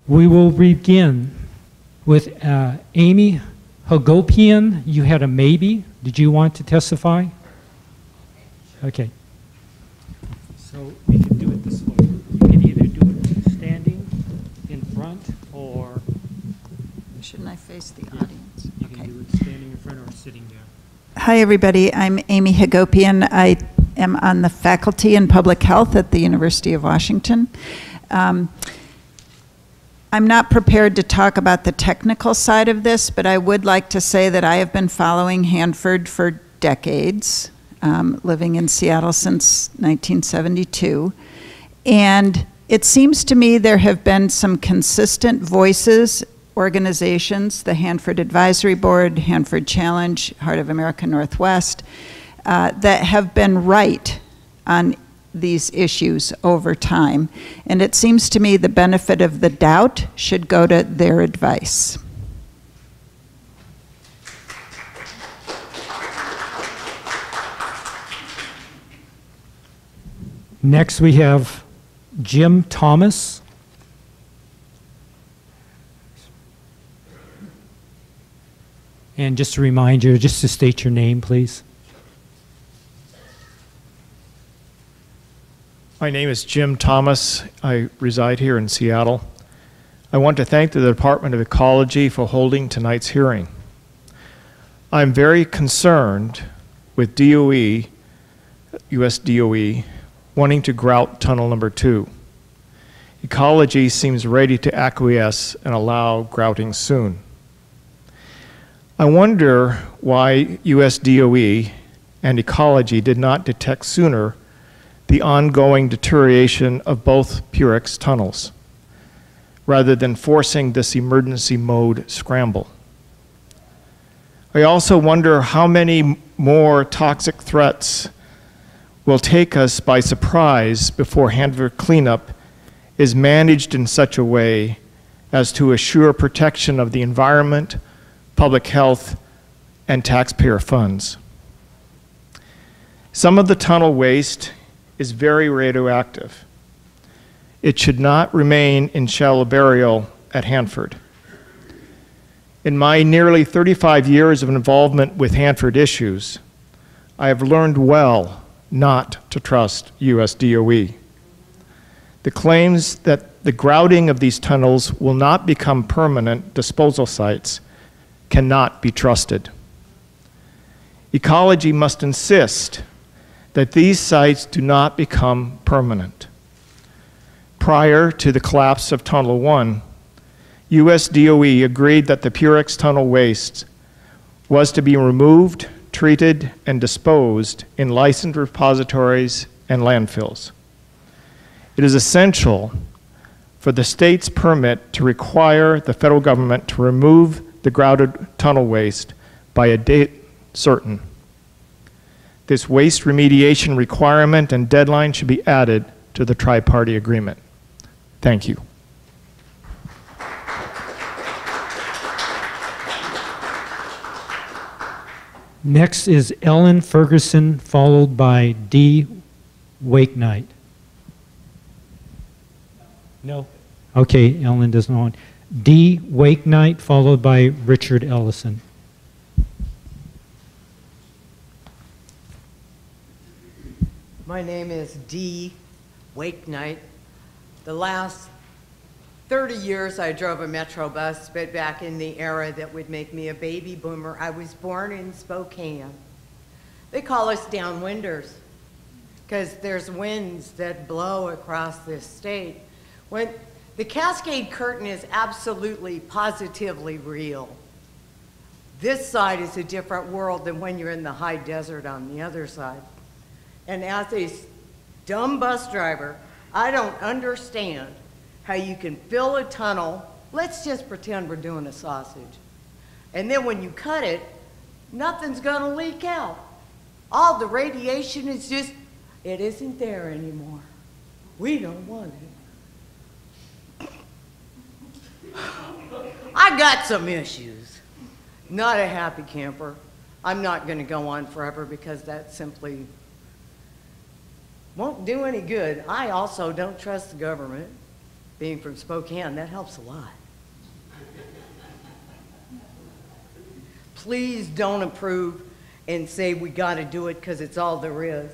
We will begin with Amy Hagopian. You had a maybe. Did you want to testify? Okay. So we can do it this way. You can either do it standing in front or... Shouldn't I face the audience? You can do it standing in front or sitting there. Hi, everybody. I'm Amy Hagopian. I am on the faculty in public health at the University of Washington. I'm not prepared to talk about the technical side of this, but I would like to say that I have been following Hanford for decades, living in Seattle since 1972. And it seems to me there have been some consistent voices, organizations, the Hanford Advisory Board, Hanford Challenge, Heart of America Northwest, that have been right on these issues over time. And it seems to me the benefit of the doubt should go to their advice. Next we have Jim Thomas. And just a reminder, just to state your name, please. My name is Jim Thomas. I reside here in Seattle. I want to thank the Department of Ecology for holding tonight's hearing. I'm very concerned with DOE, US DOE, wanting to grout tunnel number 2. Ecology seems ready to acquiesce and allow grouting soon. I wonder why US DOE and Ecology did not detect sooner the ongoing deterioration of both PUREX tunnels, rather than forcing this emergency mode scramble. I also wonder how many more toxic threats will take us by surprise before Hanford cleanup is managed in such a way as to assure protection of the environment, public health, and taxpayer funds. Some of the tunnel waste is very radioactive. It should not remain in shallow burial at Hanford. In my nearly 35 years of involvement with Hanford issues, I have learned well not to trust US DOE. The claims that the grouting of these tunnels will not become permanent disposal sites cannot be trusted. Ecology must insist that these sites do not become permanent. Prior to the collapse of Tunnel 1, US DOE agreed that the PUREX tunnel waste was to be removed, treated, and disposed in licensed repositories and landfills. It is essential for the state's permit to require the federal government to remove the grouted tunnel waste by a date certain. This waste remediation requirement and deadline should be added to the tri-party agreement. Thank you. Next is Ellen Ferguson, followed by D. Wakenight. No? Okay, Ellen doesn't want. D. Wakenight, followed by Richard Ellison. My name is D. Wakenight. The last 30 years I drove a Metro bus, but back in the era that would make me a baby boomer. I was born in Spokane. They call us downwinders because there's winds that blow across this state. When the Cascade Curtain is absolutely, positively real. This side is a different world than when you're in the high desert on the other side. And as a dumb bus driver, I don't understand how you can fill a tunnel. Let's just pretend we're doing a sausage. And then when you cut it, nothing's gonna leak out. All the radiation is just, it isn't there anymore. We don't want it. I got some issues. Not a happy camper. I'm not gonna go on forever because that simply won't do any good. I also don't trust the government being from Spokane, that helps a lot. Please don't approve and say we got to do it because it's all there is.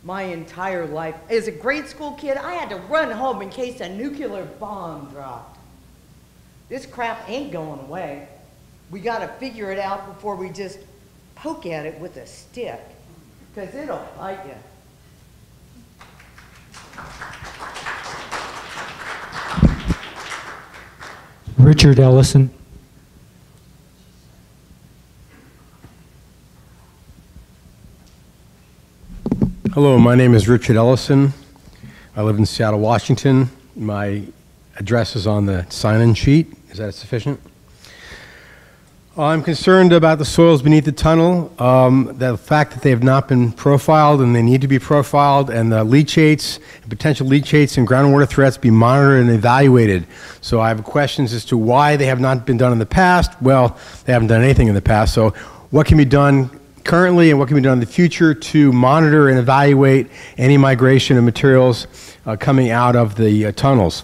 My entire life, as a grade school kid, I had to run home in case a nuclear bomb dropped. This crap ain't going away. We got to figure it out before we just poke at it with a stick, because it'll bite you. Richard Ellison. Hello, my name is Richard Ellison. I live in Seattle, Washington. My address is on the sign-in sheet. Is that sufficient? I'm concerned about the soils beneath the tunnel, the fact that they have not been profiled and they need to be profiled, and the leachates, potential leachates and groundwater threats be monitored and evaluated. So I have questions as to why they have not been done in the past. Well, they haven't done anything in the past. So what can be done currently and what can be done in the future to monitor and evaluate any migration of materials coming out of the tunnels?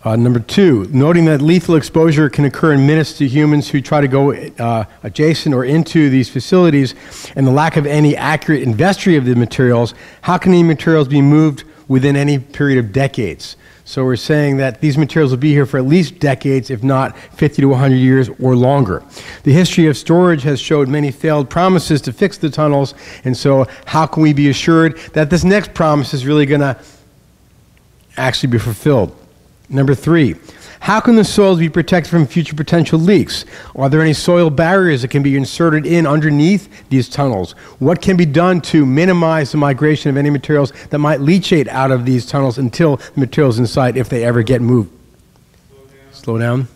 Number two, noting that lethal exposure can occur in minutes to humans who try to go adjacent or into these facilities, and the lack of any accurate inventory of the materials, how can any materials be moved within any period of decades? So we're saying that these materials will be here for at least decades, if not 50 to 100 years or longer. The history of storage has showed many failed promises to fix the tunnels, and so how can we be assured that this next promise is really going to actually be fulfilled? Number three, how can the soils be protected from future potential leaks? Are there any soil barriers that can be inserted in underneath these tunnels? What can be done to minimize the migration of any materials that might leachate out of these tunnels until the materials inside, if they ever get moved? Slow down.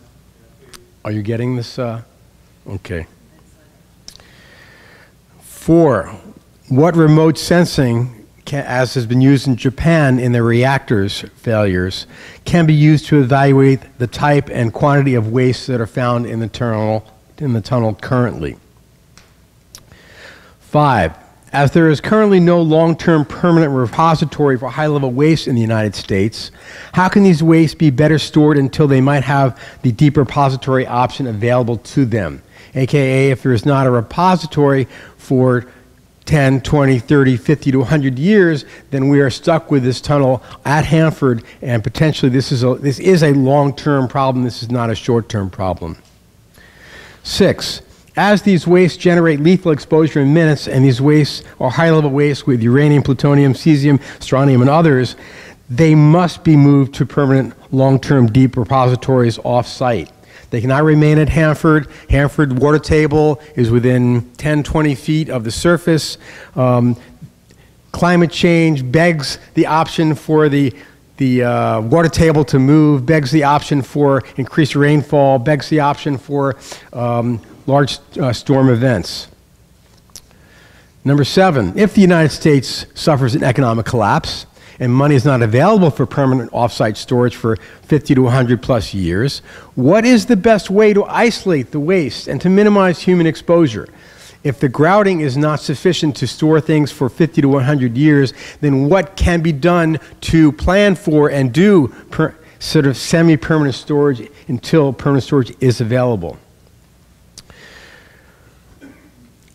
Are you getting this? Okay. 4, what remote sensing, as has been used in Japan in their reactors failures, can be used to evaluate the type and quantity of waste that are found in the tunnel currently. 5, as there is currently no long-term permanent repository for high-level waste in the United States, how can these wastes be better stored until they might have the deep repository option available to them? AKA, if there is not a repository for 10, 20, 30, 50 to 100 years, then we are stuck with this tunnel at Hanford, and potentially this is a long-term problem. This is not a short-term problem. 6, as these wastes generate lethal exposure in minutes, and these wastes are high-level wastes with uranium, plutonium, cesium, strontium, and others, they must be moved to permanent long-term deep repositories off-site. They cannot remain at Hanford. Hanford water table is within 10, 20 feet of the surface. Climate change begs the option for the water table to move, begs the option for increased rainfall, begs the option for large storm events. Number 7, if the United States suffers an economic collapse, and money is not available for permanent off-site storage for 50 to 100 plus years, what is the best way to isolate the waste and to minimize human exposure? If the grouting is not sufficient to store things for 50 to 100 years, then what can be done to plan for and do sort of semi-permanent storage until permanent storage is available?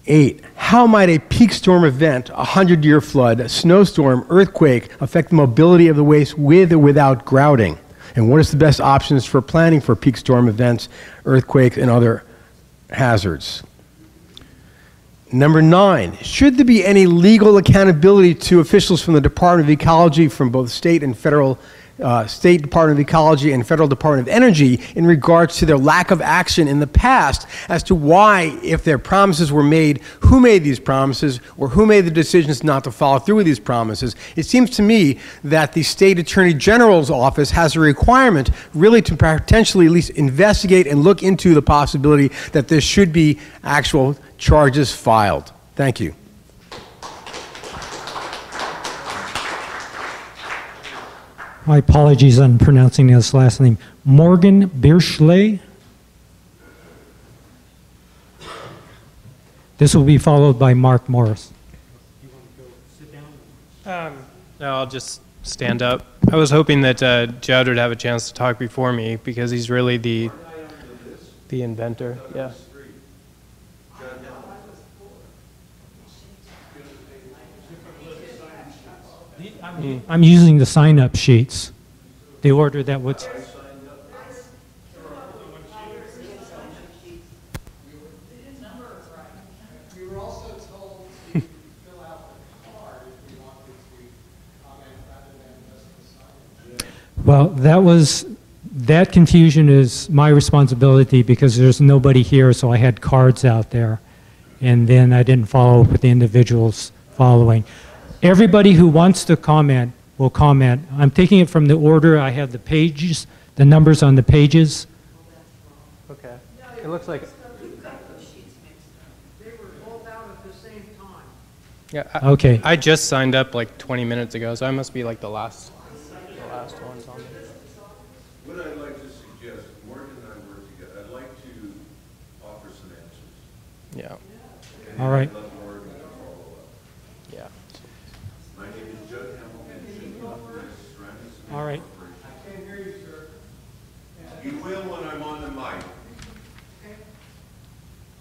8, how might a peak storm event, a 100-year flood, a snowstorm, earthquake, affect the mobility of the waste with or without grouting? And what is the best options for planning for peak storm events, earthquakes, and other hazards? Number 9, should there be any legal accountability to officials from the Department of Ecology, from both state and federal State Department of Ecology and Federal Department of Energy in regards to their lack of action in the past as to why, if their promises were made, who made these promises or who made the decisions not to follow through with these promises? It seems to me that the State Attorney General's office has a requirement really to potentially at least investigate and look into the possibility that there should be actual charges filed. Thank you. My apologies on pronouncing his last name. Morgan Birchley. This will be followed by Mark Morris. No, I'll just stand up. I was hoping that Judd would have a chance to talk before me because he's really the inventor. Yeah. I'm using the sign-up sheets. The order that was. Well, that confusion is my responsibility because there's nobody here, so I had cards out there, and then I didn't follow up with the individuals following. Everybody who wants to comment will comment. I'm taking it from the order. I have the pages, the numbers on the pages. Okay. It looks like. They were rolled out at the same time. Yeah. Okay. I just signed up like 20 minutes ago, so I must be like the last ones on there. What I'd like to suggest, Morgan and I work together, I'd like to offer some answers. Yeah. All right. Let Morgan follow up. Yeah. My name is Judd Hamilton. All right. I can't hear you, sir. You will when I'm on the mic.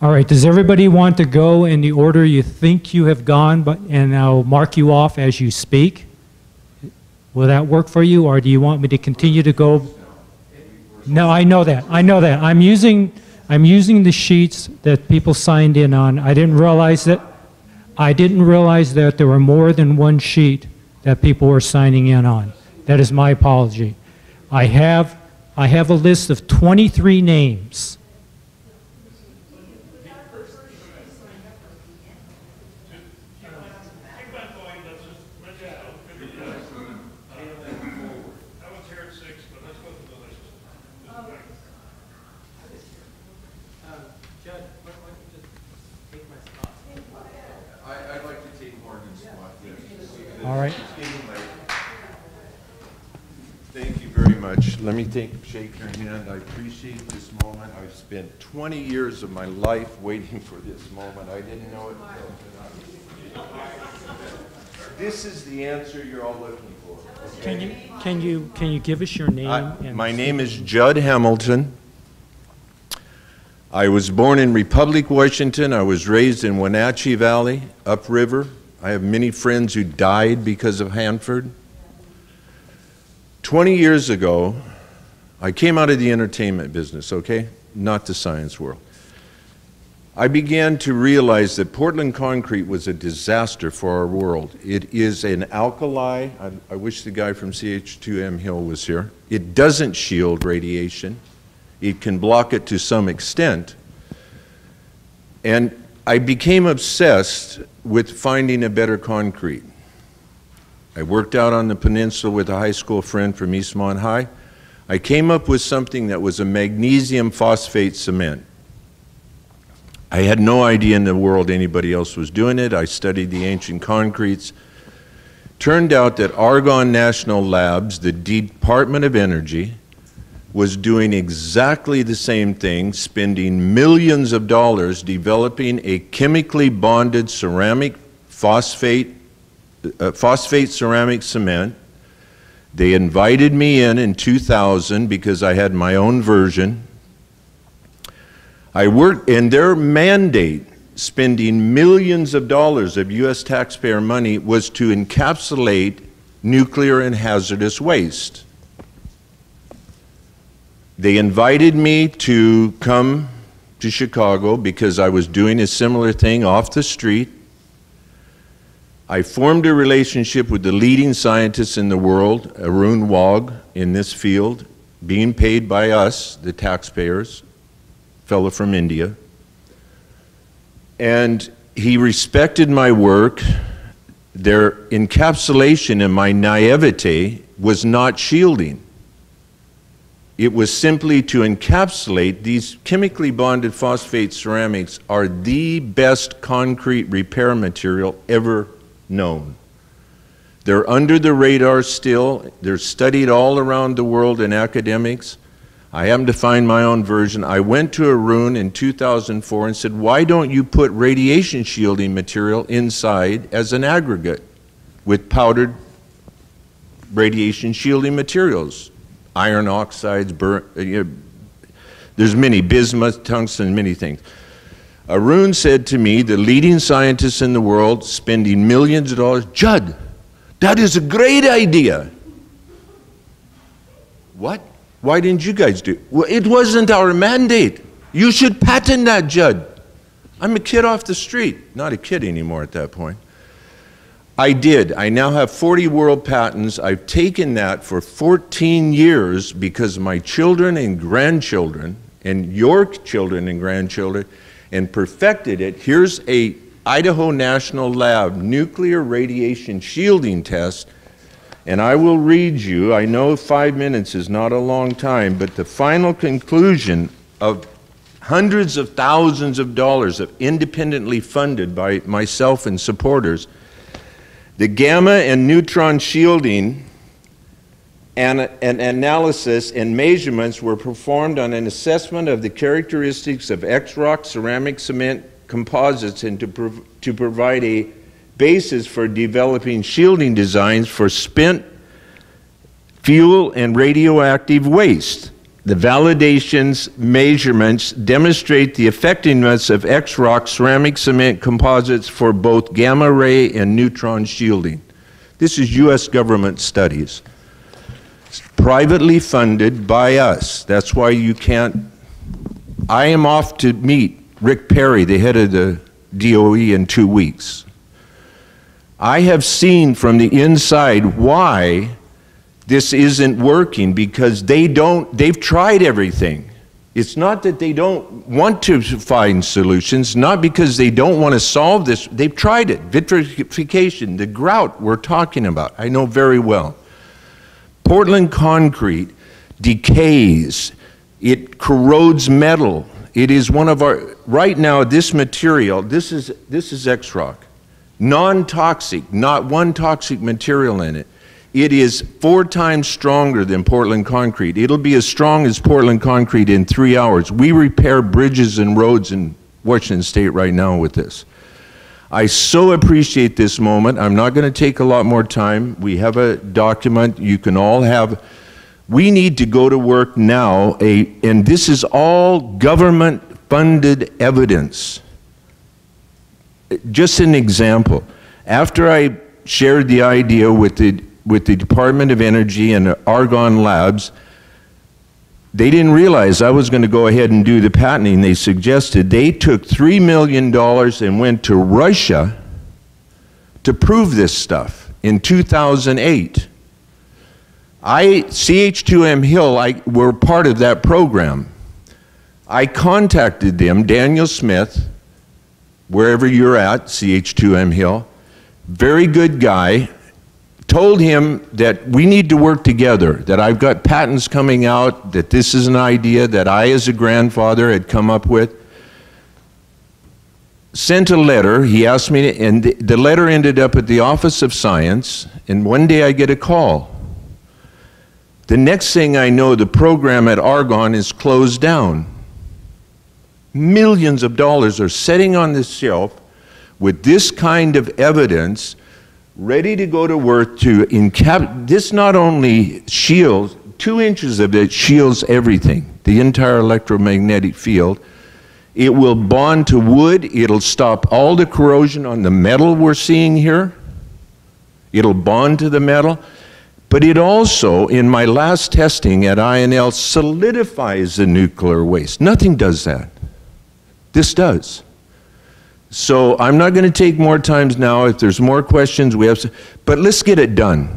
All right. Does everybody want to go in the order you think you have gone, and I'll mark you off as you speak? Will that work for you, or do you want me to continue to go? No, I know that. I know that. I'm using the sheets that people signed in on. I didn't realize that there were more than one sheet that people were signing in on. That is my apology. I have a list of 23 names. I'd like to take Morgan's spot. Yes. All right. Thank you very much. Let me shake your hand. I appreciate this moment. I've spent 20 years of my life waiting for this moment. I didn't know it. This is the answer you're all looking for. Okay? Can you give us your name? My name is Judd Hamilton. I was born in Republic, Washington. I was raised in Wenatchee Valley, upriver. I have many friends who died because of Hanford. 20 years ago, I came out of the entertainment business, okay? Not the science world. I began to realize that Portland concrete was a disaster for our world. It is an alkali. I wish the guy from CH2M Hill was here. It doesn't shield radiation. It can block it to some extent. And I became obsessed with finding a better concrete. I worked out on the peninsula with a high school friend from Eastmont High. I came up with something that was a magnesium phosphate cement. I had no idea in the world anybody else was doing it. I studied the ancient concretes. Turned out that Argonne National Labs, the Department of Energy, was doing exactly the same thing, spending millions of dollars developing a chemically bonded ceramic phosphate ceramic cement. They invited me in 2000 because I had my own version. I worked, and their mandate, spending millions of dollars of U.S. taxpayer money, was to encapsulate nuclear and hazardous waste. They invited me to come to Chicago because I was doing a similar thing off the street. I formed a relationship with the leading scientists in the world, Arun Wag, in this field, being paid by us, the taxpayers, fellow from India. And he respected my work. Their encapsulation in my naivete was not shielding. It was simply to encapsulate. These chemically bonded phosphate ceramics are the best concrete repair material ever known. They're under the radar still. They're studied all around the world in academics. I happened to find my own version. I went to Arun in 2004 and said, why don't you put radiation shielding material inside as an aggregate with powdered radiation shielding materials. Iron oxides, there's many, bismuth, tungsten, many things. Arun said to me, the leading scientists in the world spending millions of dollars, Judd, that is a great idea. What? Why didn't you guys do it? Well, it wasn't our mandate. You should patent that, Judd. I'm a kid off the street. Not a kid anymore at that point. I did. I now have 40 world patents. I've taken that for 14 years because my children and grandchildren and your children and grandchildren and perfected it. Here's a Idaho National Lab nuclear radiation shielding test, and I will read you, I know 5 minutes is not a long time, but the final conclusion of hundreds of thousands of dollars of independently funded by myself and supporters, the gamma and neutron shielding and analysis and measurements were performed on an assessment of the characteristics of X-rock ceramic cement composites and to provide a basis for developing shielding designs for spent fuel and radioactive waste. The validations measurements demonstrate the effectiveness of X-rock ceramic cement composites for both gamma ray and neutron shielding. This is U.S. government studies. Privately funded by us. That's why you can't. I am off to meet Rick Perry, the head of the DOE, in 2 weeks. I have seen from the inside why this isn't working, because they've tried everything. It's not that they don't want to find solutions, not because they don't want to solve this. They've tried it. Vitrification, the grout we're talking about, I know very well. Portland concrete decays, it corrodes metal. It is one of our, right now this material, this is X-rock, non-toxic, not one toxic material in it. It is 4 times stronger than Portland concrete. It'll be as strong as Portland concrete in 3 hours. We repair bridges and roads in Washington State right now with this. I so appreciate this moment. I'm not going to take a lot more time. We have a document you can all have. We need to go to work now, and this is all government-funded evidence. Just an example. After I shared the idea with the Department of Energy and Argonne Labs, they didn't realize I was going to go ahead and do the patenting they suggested. They took $3 million and went to Russia to prove this stuff in 2008. CH2M Hill, were part of that program. I contacted them, Daniel Smith, wherever you're at, CH2M Hill, very good guy, told him that we need to work together, that I've got patents coming out, that this is an idea that I as a grandfather had come up with. Sent a letter, he asked me, and the letter ended up at the Office of Science, and one day I get a call. The next thing I know, the program at Argonne is closed down. Millions of dollars are sitting on the shelf with this kind of evidence ready to go to work to this not only shields, 2 inches of it shields everything, the entire electromagnetic field. It will bond to wood, it'll stop all the corrosion on the metal we're seeing here. It'll bond to the metal, but it also, in my last testing at INL, solidifies the nuclear waste. Nothing does that. This does. So I'm not going to take more time now. If there's more questions, we have to, but let's get it done.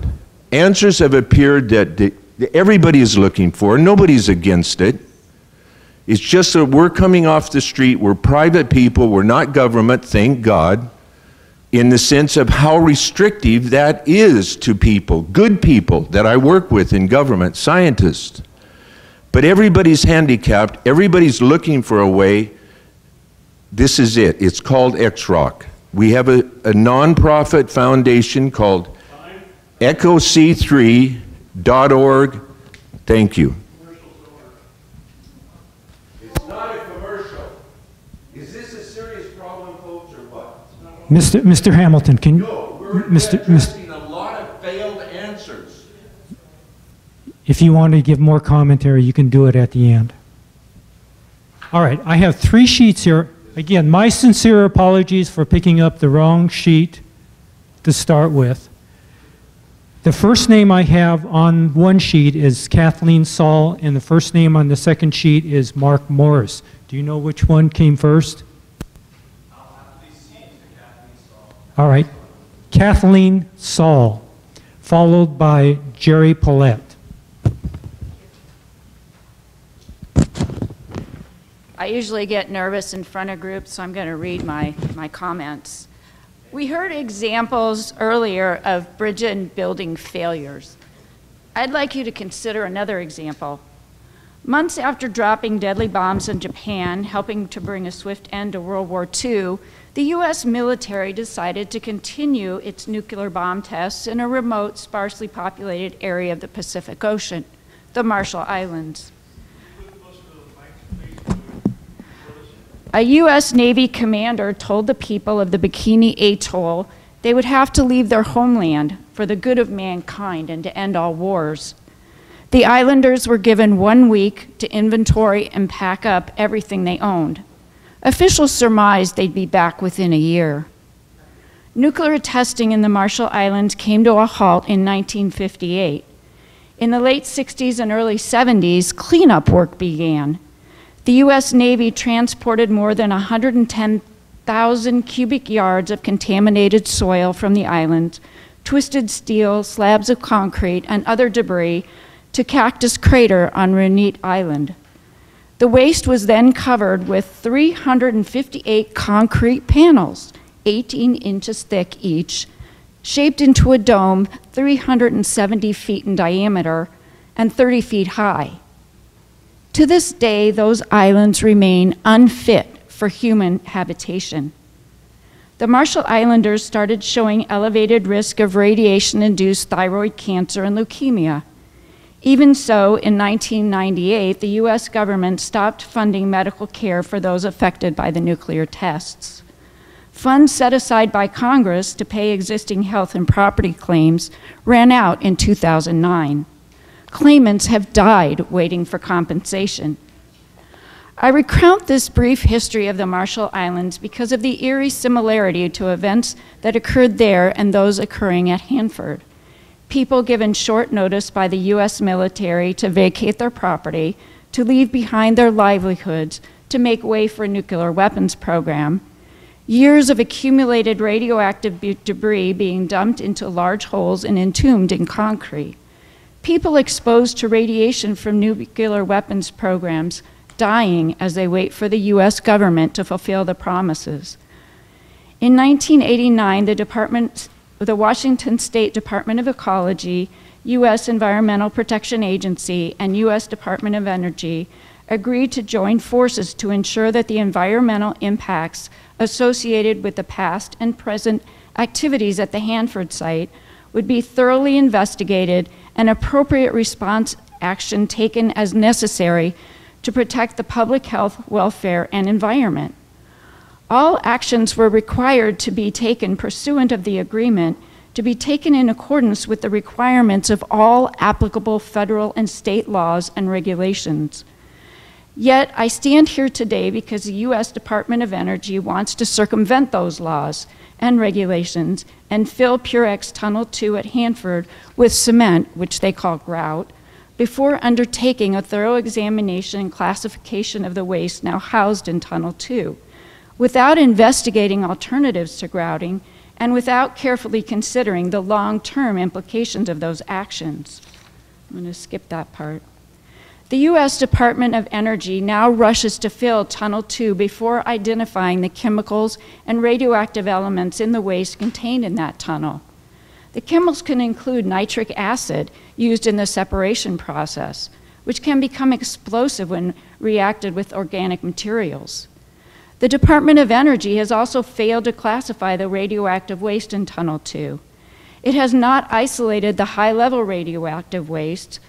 Answers have appeared that everybody is looking for. Nobody's against it. It's just that we're coming off the street. We're private people. We're not government, thank God, in the sense of how restrictive that is to people, good people that I work with in government, scientists. But everybody's handicapped. Everybody's looking for a way. This is it. It's called X-Rock. We have a nonprofit foundation called EchoC3.org. Thank you. It's not a commercial. Is this a serious problem, folks, or what? Mr. Hamilton, can you... No, we're addressing a lot of failed answers. If you want to give more commentary, you can do it at the end. All right, I have 3 sheets here. Again, my sincere apologies for picking up the wrong sheet to start with. The first name I have on one sheet is Kathleen Saul, and the first name on the second sheet is Mark Morris. Do you know which one came first? All right, Kathleen Saul, followed by Jerry Paulette. I usually get nervous in front of groups, so I'm going to read my comments. We heard examples earlier of bridge and building failures. I'd like you to consider another example. Months after dropping deadly bombs in Japan, helping to bring a swift end to World War II, the U.S. military decided to continue its nuclear bomb tests in a remote, sparsely populated area of the Pacific Ocean, the Marshall Islands. A U.S. Navy commander told the people of the Bikini Atoll they would have to leave their homeland for the good of mankind and to end all wars. The islanders were given 1 week to inventory and pack up everything they owned. Officials surmised they'd be back within a year. Nuclear testing in the Marshall Islands came to a halt in 1958. In the late 60s and early 70s, cleanup work began. The U.S. Navy transported more than 110,000 cubic yards of contaminated soil from the island, twisted steel, slabs of concrete, and other debris to Cactus Crater on Renate Island. The waste was then covered with 358 concrete panels, 18 inches thick each, shaped into a dome 370 feet in diameter and 30 feet high. To this day, those islands remain unfit for human habitation. The Marshall Islanders started showing elevated risk of radiation-induced thyroid cancer and leukemia. Even so, in 1998, the U.S. government stopped funding medical care for those affected by the nuclear tests. Funds set aside by Congress to pay existing health and property claims ran out in 2009. Claimants have died waiting for compensation. I recount this brief history of the Marshall Islands because of the eerie similarity to events that occurred there and those occurring at Hanford. People given short notice by the U.S. military to vacate their property, to leave behind their livelihoods, to make way for a nuclear weapons program. Years of accumulated radioactive debris being dumped into large holes and entombed in concrete. People exposed to radiation from nuclear weapons programs dying as they wait for the U.S. government to fulfill the promises. In 1989, the Washington State Department of Ecology, U.S. Environmental Protection Agency, and U.S. Department of Energy agreed to join forces to ensure that the environmental impacts associated with the past and present activities at the Hanford site would be thoroughly investigated and appropriate response action taken as necessary to protect the public health, welfare, and environment. All actions were required to be taken pursuant of the agreement, to be taken in accordance with the requirements of all applicable federal and state laws and regulations. Yet I stand here today because the U.S. Department of Energy wants to circumvent those laws and regulations and fill PUREX Tunnel 2 at Hanford with cement, which they call grout, before undertaking a thorough examination and classification of the waste now housed in Tunnel 2, without investigating alternatives to grouting and without carefully considering the long-term implications of those actions. I'm going to skip that part. The U.S. Department of Energy now rushes to fill Tunnel 2 before identifying the chemicals and radioactive elements in the waste contained in that tunnel. The chemicals can include nitric acid used in the separation process, which can become explosive when reacted with organic materials. The Department of Energy has also failed to classify the radioactive waste in Tunnel 2. It has not isolated the high-level radioactive waste,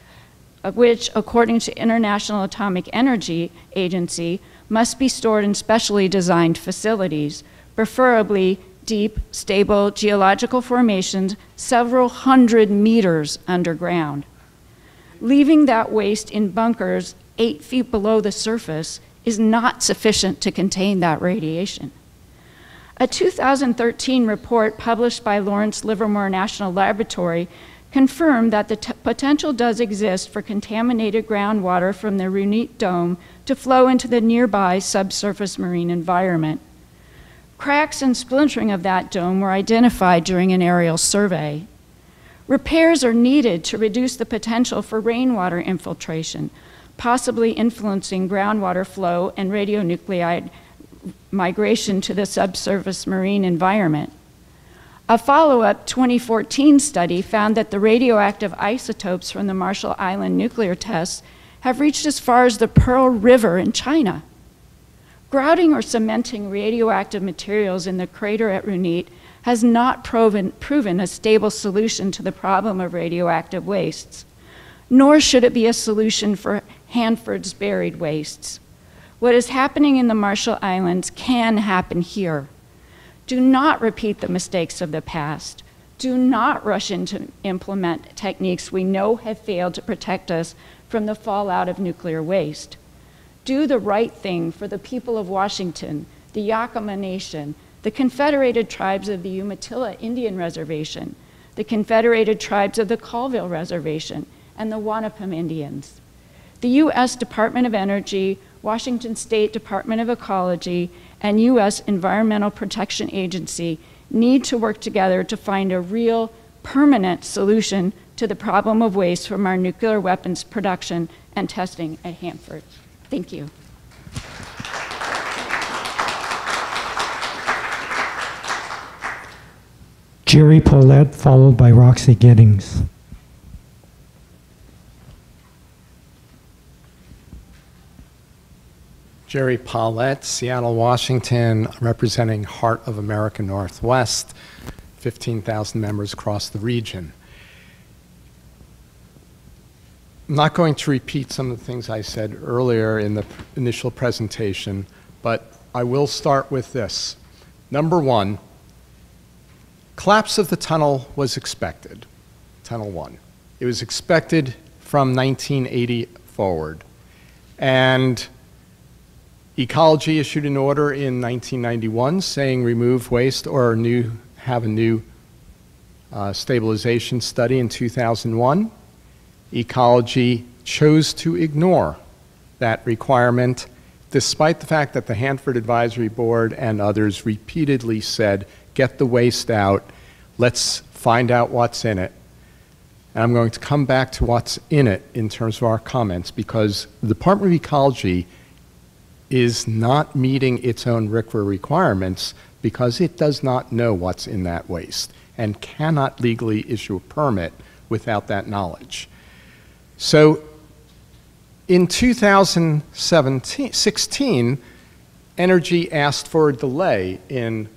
which, according to International Atomic Energy Agency, must be stored in specially designed facilities, preferably deep, stable geological formations several hundred meters underground. Leaving that waste in bunkers 8 feet below the surface is not sufficient to contain that radiation. A 2013 report published by Lawrence Livermore National Laboratory confirmed that the potential does exist for contaminated groundwater from the Runit Dome to flow into the nearby subsurface marine environment. Cracks and splintering of that dome were identified during an aerial survey. Repairs are needed to reduce the potential for rainwater infiltration, possibly influencing groundwater flow and radionuclide migration to the subsurface marine environment. A follow-up 2014 study found that the radioactive isotopes from the Marshall Island nuclear tests have reached as far as the Pearl River in China. Grouting or cementing radioactive materials in the crater at Runit has not proven a stable solution to the problem of radioactive wastes, nor should it be a solution for Hanford's buried wastes. What is happening in the Marshall Islands can happen here. Do not repeat the mistakes of the past. Do not rush in to implement techniques we know have failed to protect us from the fallout of nuclear waste. Do the right thing for the people of Washington, the Yakama Nation, the Confederated Tribes of the Umatilla Indian Reservation, the Confederated Tribes of the Colville Reservation, and the Wanapum Indians. The U.S. Department of Energy, Washington State Department of Ecology, and U.S. Environmental Protection Agency need to work together to find a real, permanent solution to the problem of waste from our nuclear weapons production and testing at Hanford. Thank you. Jerry Paulette, followed by Roxy Giddings. Jerry Paulette, Seattle, Washington, representing Heart of America Northwest, 15,000 members across the region. I'm not going to repeat some of the things I said earlier in the initial presentation, but I will start with this. Number one, collapse of the tunnel was expected, Tunnel 1. It was expected from 1980 forward. And Ecology issued an order in 1991 saying remove waste or have a new stabilization study in 2001. Ecology chose to ignore that requirement despite the fact that the Hanford Advisory Board and others repeatedly said, get the waste out, let's find out what's in it. And I'm going to come back to what's in it in terms of our comments because the Department of Ecology is not meeting its own RCRA requirements because it does not know what's in that waste and cannot legally issue a permit without that knowledge. So in 2016, Energy asked for a delay in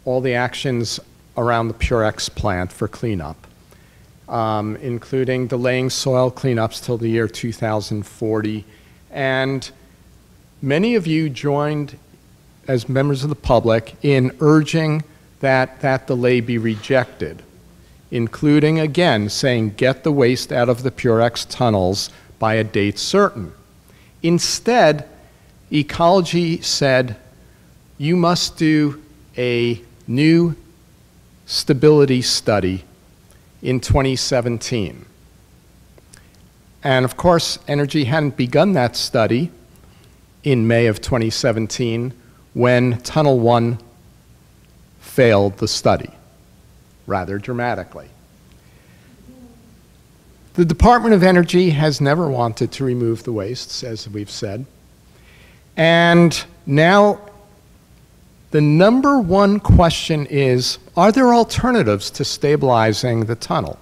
all the actions around the PUREX plant for cleanup, including delaying soil cleanups till the year 2040. And many of you joined as members of the public in urging that that delay be rejected, including, again, saying get the waste out of the PUREX tunnels by a date certain. Instead, Ecology said, you must do a new stability study in 2017. And of course, Energy hadn't begun that study in May of 2017 when Tunnel 1 failed the study, rather dramatically. The Department of Energy has never wanted to remove the wastes, as we've said. And now the number one question is, are there alternatives to stabilizing the tunnel?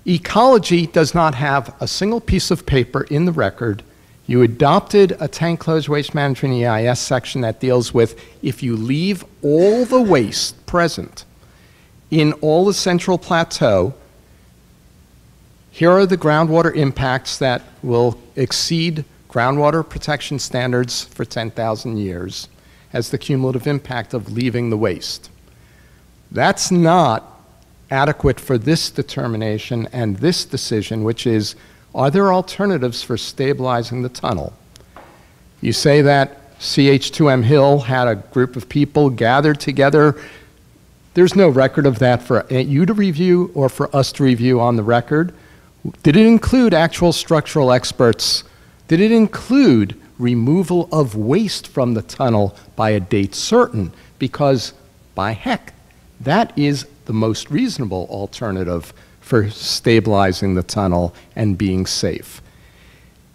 Ecology does not have a single piece of paper in the record. You adopted a tank closed waste management EIS section that deals with if you leave all the waste present in all the central plateau, here are the groundwater impacts that will exceed groundwater protection standards for 10,000 years as the cumulative impact of leaving the waste. That's not adequate for this determination and this decision, which is, are there alternatives for stabilizing the tunnel? You say that CH2M Hill had a group of people gathered together. There's no record of that for you to review or for us to review on the record. Did it include actual structural experts? Did it include removal of waste from the tunnel by a date certain? Because, by heck, that is the most reasonable alternative for stabilizing the tunnel and being safe.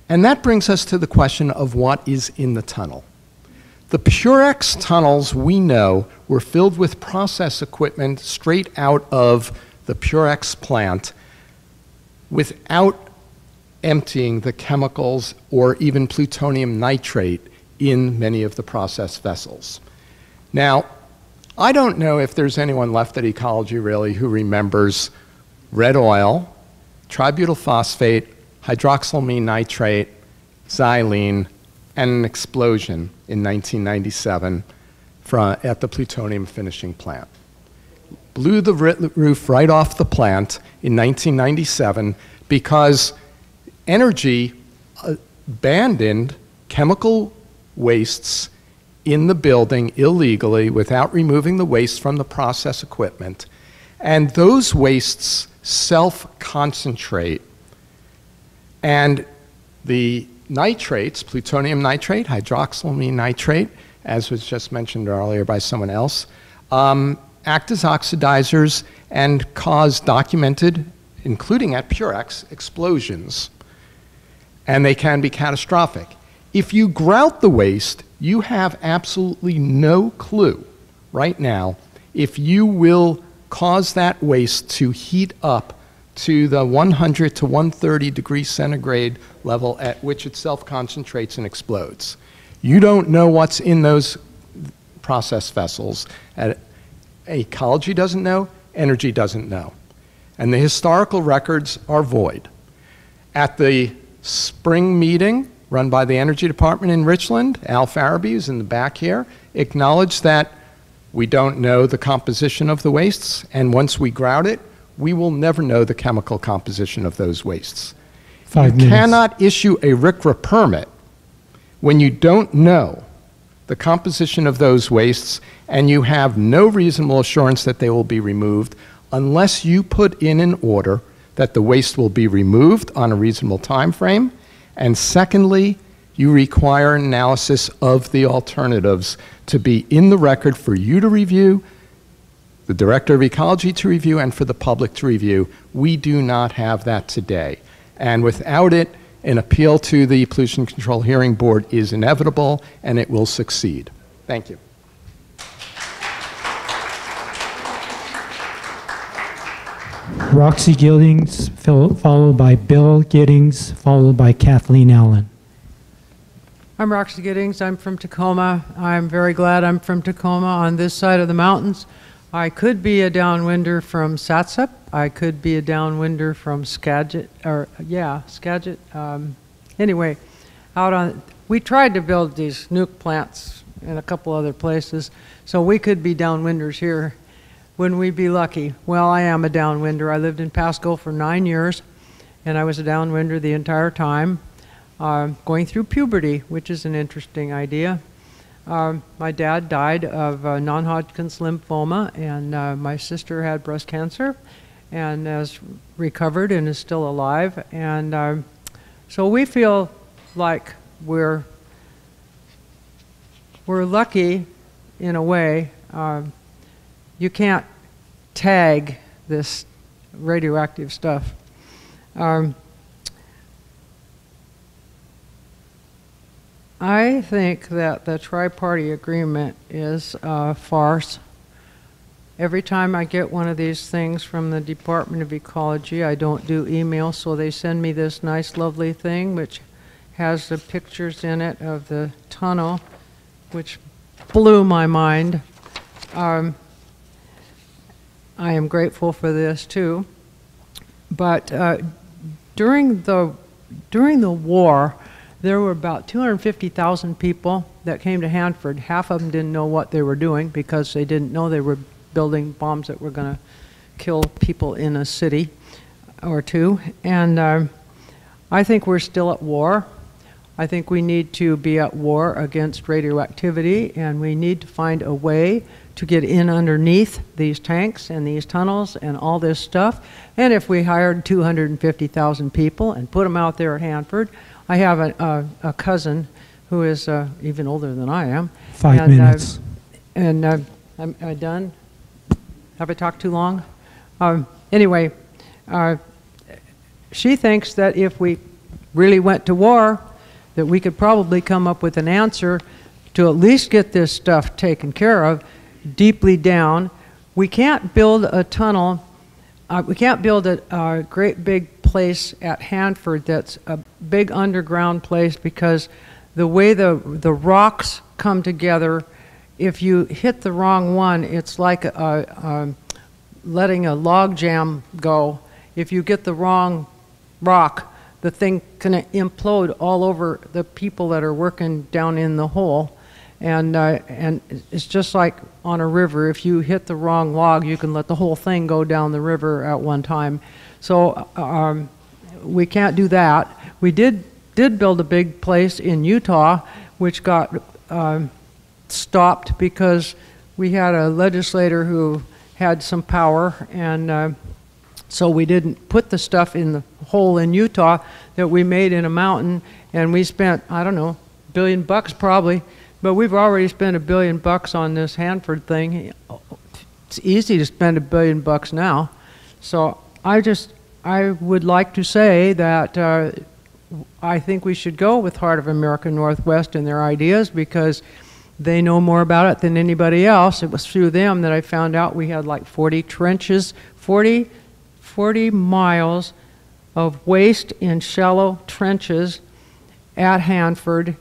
And that brings us to the question of what is in the tunnel. The PUREX tunnels, we know, were filled with process equipment straight out of the PUREX plant without emptying the chemicals or even plutonium nitrate in many of the process vessels. Now, I don't know if there's anyone left at Ecology really who remembers red oil, tributyl phosphate, hydroxylamine nitrate, xylene, and an explosion in 1997 at the plutonium finishing plant. Blew the roof right off the plant in 1997 because energy abandoned chemical wastes in the building illegally without removing the waste from the process equipment. And those wastes self-concentrate. And the nitrates, plutonium nitrate, hydroxylamine nitrate, as was just mentioned earlier by someone else, act as oxidizers and cause documented, including at PUREX, explosions. And they can be catastrophic. If you grout the waste, you have absolutely no clue right now if you will cause that waste to heat up to the 100 to 130 degrees centigrade level at which it self-concentrates and explodes. You don't know what's in those process vessels. Ecology doesn't know, energy doesn't know. And the historical records are void. At the spring meeting run by the Energy Department in Richland, Al Farabee, who's in the back here, acknowledged that we don't know the composition of the wastes, and once we grout it, we will never know the chemical composition of those wastes. 5 minutes. You cannot issue a RCRA permit when you don't know the composition of those wastes and you have no reasonable assurance that they will be removed unless you put in an order that the waste will be removed on a reasonable time frame. And secondly, you require an analysis of the alternatives to be in the record for you to review, the Director of Ecology to review, and for the public to review. We do not have that today. And without it, an appeal to the Pollution Control Hearing Board is inevitable, and it will succeed. Thank you. Roxy Giddings, followed by Bill Giddings, followed by Kathleen Allen. I'm Roxy Giddings. I'm from Tacoma. I'm very glad I'm from Tacoma on this side of the mountains. I could be a downwinder from Satsep. I could be a downwinder from Skagit, Skagit. Anyway, we tried to build these nuke plants in a couple other places, so we could be downwinders here. Wouldn't we be lucky? Well, I am a downwinder. I lived in Pasco for 9 years, and I was a downwinder the entire time, going through puberty, which is an interesting idea. My dad died of non-Hodgkin's lymphoma, and my sister had breast cancer and has recovered and is still alive. And so we feel like we're lucky in a way. You can't tag this radioactive stuff. I think that the tri-party agreement is a farce. Every time I get one of these things from the Department of Ecology, I don't do email, so they send me this nice, lovely thing which has the pictures in it of the tunnel, which blew my mind. I am grateful for this too. But during the war, there were about 250,000 people that came to Hanford. Half of them didn't know what they were doing because they didn't know they were building bombs that were going to kill people in a city or two. And I think we're still at war. I think we need to be at war against radioactivity, and we need to find a way to get in underneath these tanks and these tunnels and all this stuff. And if we hired 250,000 people and put them out there at Hanford, I have a cousin who is even older than I am. 5 minutes. I'm done? Have I talked too long? Anyway, she thinks that if we really went to war, that we could probably come up with an answer to at least get this stuff taken care of deeply down. We can't build a tunnel, we can't build a great big place at Hanford that's a big underground place, because the way the rocks come together, if you hit the wrong one, it's like letting a log jam go. If you get the wrong rock, the thing can implode all over the people that are working down in the hole. And it's just like on a river. If you hit the wrong log, you can let the whole thing go down the river at one time. So we can't do that. We did build a big place in Utah, which got stopped because we had a legislator who had some power, and so we didn't put the stuff in the hole in Utah that we made in a mountain, and we spent, I don't know, $1 billion probably, but we've already spent $1 billion on this Hanford thing. It's easy to spend $1 billion now. So I would like to say that I think we should go with Heart of America Northwest and their ideas, because they know more about it than anybody else. It was through them that I found out we had like 40 trenches, 40 miles of waste in shallow trenches at Hanford,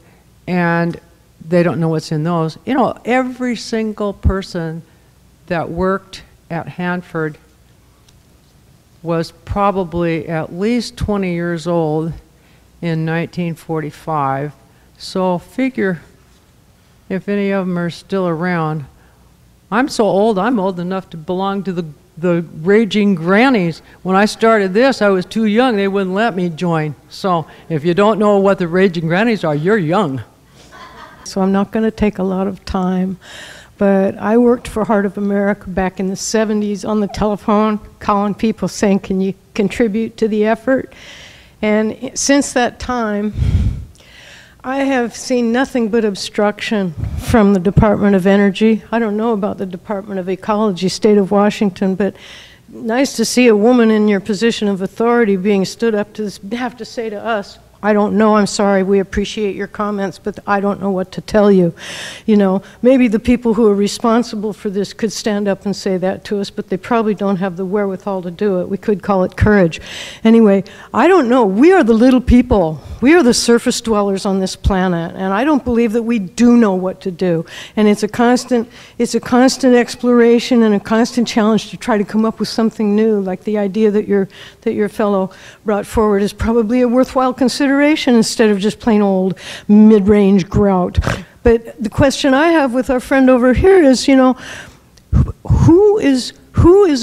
and they don't know what's in those. You know, every single person that worked at Hanford was probably at least 20 years old in 1945. So figure if any of them are still around. I'm so old, I'm old enough to belong to the raging grannies. When I started this, I was too young. They wouldn't let me join. So if you don't know what the raging grannies are, you're young. So I'm not going to take a lot of time. But I worked for Heart of America back in the 70s on the telephone, calling people saying, can you contribute to the effort? And since that time, I have seen nothing but obstruction from the Department of Energy. I don't know about the Department of Ecology, State of Washington, but nice to see a woman in your position of authority being stood up to have to say to us, I don't know, I'm sorry, we appreciate your comments, but I don't know what to tell you. You know, maybe the people who are responsible for this could stand up and say that to us, but they probably don't have the wherewithal to do it. We could call it courage. Anyway, I don't know. We are the little people. We are the surface dwellers on this planet, and I don't believe that we do know what to do. And it's a constant exploration and a constant challenge to try to come up with something new, like the idea that your fellow brought forward is probably a worthwhile consideration instead of just plain old mid-range grout. But the question I have with our friend over here is, you know, who is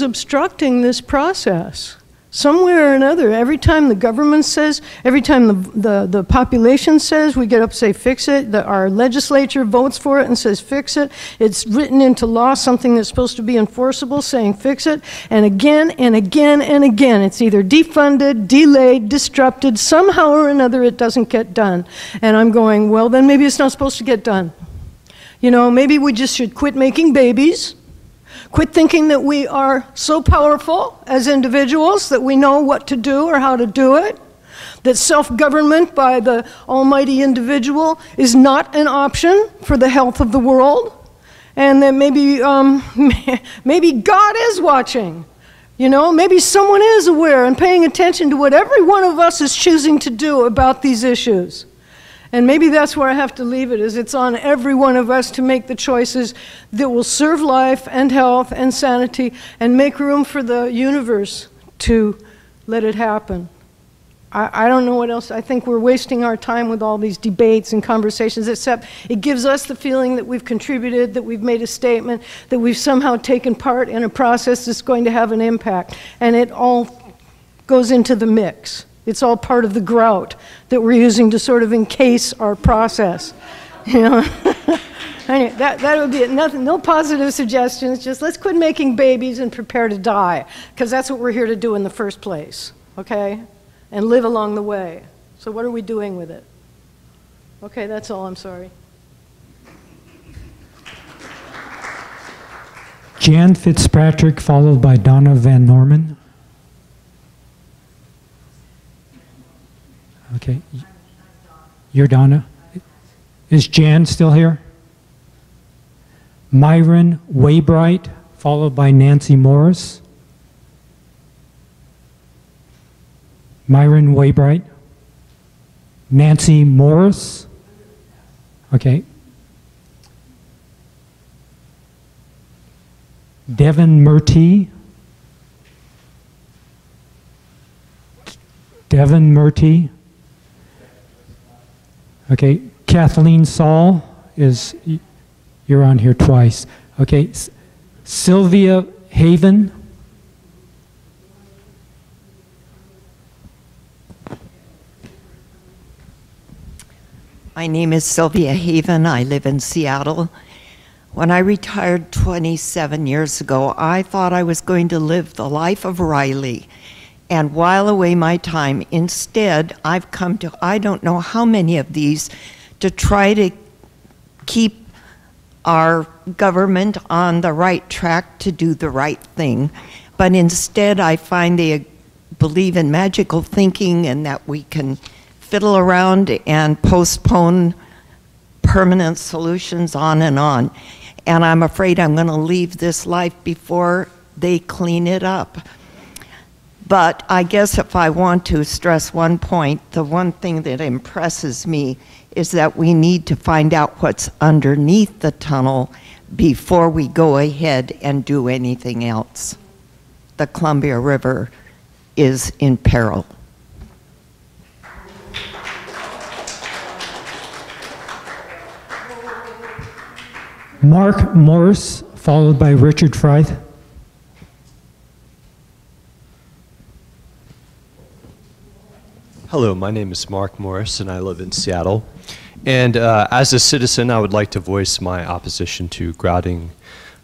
obstructing this process? Somewhere or another, every time the government says, every time the population says, we get up and say, fix it, our legislature votes for it and says, fix it, it's written into law, something that's supposed to be enforceable, saying, fix it, and again and again and again, it's either defunded, delayed, disrupted, somehow or another it doesn't get done. And I'm going, well, then maybe it's not supposed to get done. You know, maybe we just should quit making babies, quit thinking that we are so powerful as individuals that we know what to do or how to do it, that self-government by the almighty individual is not an option for the health of the world, and that maybe, maybe God is watching. You know, maybe someone is aware and paying attention to what every one of us is choosing to do about these issues. And maybe that's where I have to leave it, is it's on every one of us to make the choices that will serve life and health and sanity and make room for the universe to let it happen. I don't know what else. I think we're wasting our time with all these debates and conversations, except it gives us the feeling that we've contributed, that we've made a statement, that we've somehow taken part in a process that's going to have an impact. And it all goes into the mix. It's all part of the grout that we're using to sort of encase our process. You know? Anyway, that would be it. Nothing, no positive suggestions, just let's quit making babies and prepare to die, because that's what we're here to do in the first place, okay? And live along the way. So what are we doing with it? Okay, that's all, I'm sorry. Jan Fitzpatrick, followed by Donna Van Norman. Okay. You're Donna. Is Jan still here? Myron Waybright, followed by Nancy Morris. Myron Waybright. Nancy Morris. Okay. Devin Murty. Devin Murty. Okay. Kathleen Saul is, you're on here twice. Okay. Sylvia Haven. My name is Sylvia Haven. I live in Seattle. When I retired 27 years ago, I thought I was going to live the life of Riley and while away my time. Instead, I've come to, I don't know how many of these, to try to keep our government on the right track to do the right thing. But instead, I find they believe in magical thinking and that we can fiddle around and postpone permanent solutions on and on. And I'm afraid I'm going to leave this life before they clean it up. But I guess if I want to stress one point, the one thing that impresses me is that we need to find out what's underneath the tunnel before we go ahead and do anything else. The Columbia River is in peril. Mark Morris, followed by Richard Frith. Hello, my name is Mark Morris and I live in Seattle. And as a citizen, I would like to voice my opposition to grouting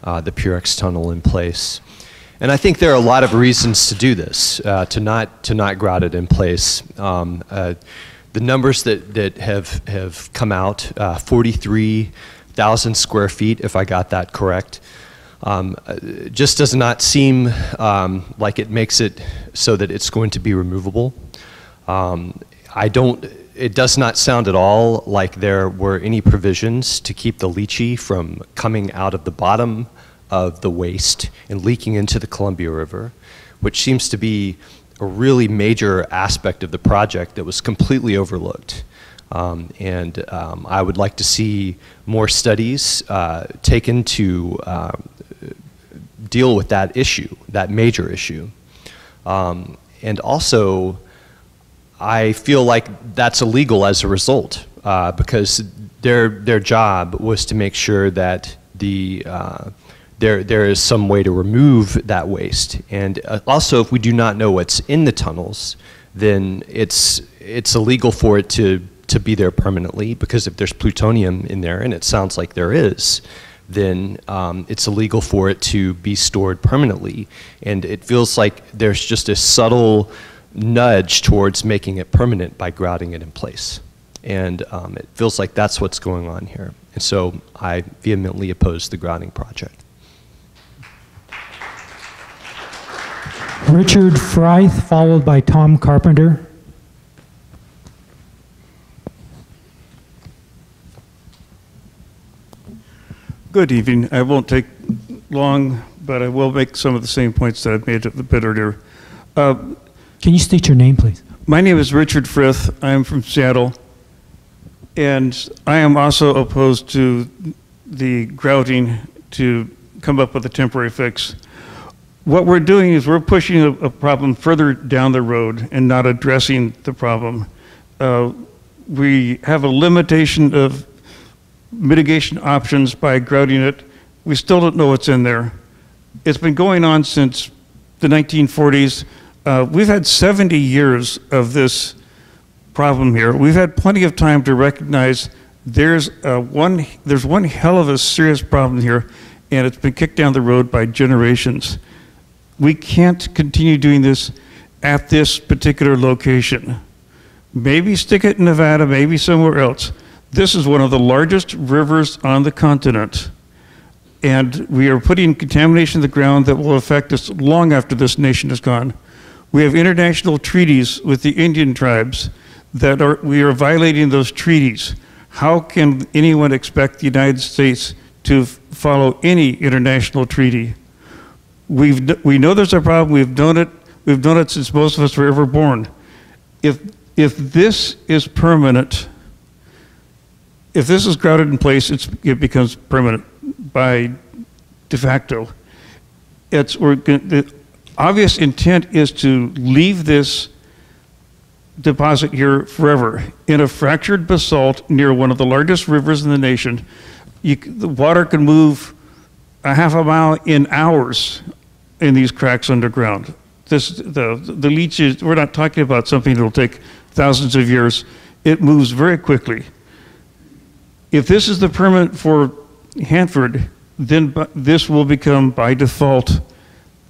the PUREX tunnel in place. And I think there are a lot of reasons to do this, to not grout it in place. The numbers that have come out, 43,000 square feet, if I got that correct, just does not seem like it makes it so that it's going to be removable. It does not sound at all like there were any provisions to keep the leachie from coming out of the bottom of the waste and leaking into the Columbia River, which seems to be a really major aspect of the project that was completely overlooked. I would like to see more studies taken to deal with that issue, that major issue. And also, I feel like that's illegal as a result, because their job was to make sure that there is some way to remove that waste. And also, if we do not know what's in the tunnels, then it's illegal for it to be there permanently, because if there's plutonium in there, and it sounds like there is, then it's illegal for it to be stored permanently. And it feels like there's just a subtle nudge towards making it permanent by grouting it in place. And it feels like that's what's going on here. And so I vehemently oppose the grouting project. Richard Frith, followed by Tom Carpenter. Good evening. I won't take long, but I will make some of the same points that I've made a bit earlier. Can you state your name, please? My name is Richard Frith. I am from Seattle. And I am also opposed to the grouting to come up with a temporary fix. what we're doing is we're pushing a problem further down the road and not addressing the problem. We have a limitation of mitigation options by grouting it. We still don't know what's in there. It's been going on since the 1940s. We've had 70 years of this problem here. We've had plenty of time to recognize there's one hell of a serious problem here, and it's been kicked down the road by generations. We can't continue doing this at this particular location. Maybe stick it in Nevada, maybe somewhere else. This is one of the largest rivers on the continent, and we are putting contamination in the ground that will affect us long after this nation is gone. We have international treaties with the Indian tribes that we are violating those treaties. How can anyone expect the United States to follow any international treaty? We know there's a problem. We've known it since most of us were ever born. If this is permanent, if this is grouted in place, it becomes permanent by de facto. The obvious intent is to leave this deposit here forever in a fractured basalt near one of the largest rivers in the nation. The water can move a half a mile in hours in these cracks underground. The leaches, we're not talking about something that will take thousands of years. It moves very quickly. If this is the permit for Hanford, then this will become by default